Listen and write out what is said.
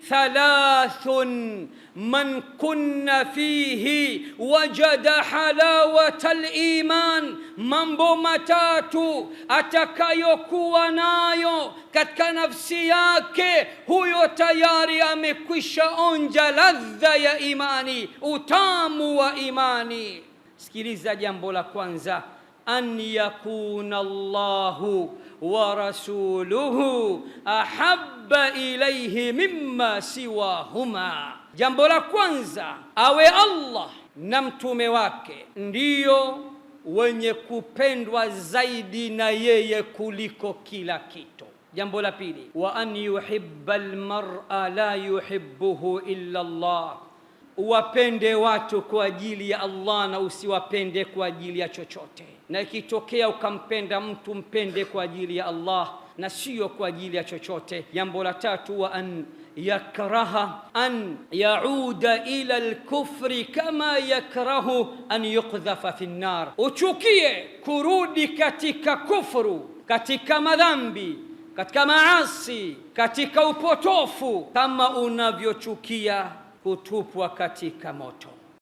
thalathun man kunna fihi wajada halawata al-iman, mambo matatu atakayokuwa nayo katika nafsi yake, huyo tayari amekwisha onja ladha ya imani, utamu wa imani. Sikiliza, jambo la kwanza, an yakuna Allahu wa rasuluhu ahabba ilayhi mimma siwahuma. Jambo la kwanza, awe Allah na mtume wake ndiyo wenye kupendwa zaidi na yeye kuliko kila kitu. Jambo la pili, wa an yuhibba almar'a la yuhibbuhu illa Allah, uwapende watu kwa ajili ya Allah na usiwapende kwa ajili ya chochote. Na ikitokea ukampenda mtu, mpende kwa ajili ya Allah na sio kwa ajili ya chochote. Jambo la tatu, wa an yakraha an yauda ila al-kufri kama yakrahu an yuqdhafa fi an-nar, uchukie kurudi katika kufuru, katika madhambi, katika maasi, katika upotofu, kama unavyochukia kutupwa katika moto.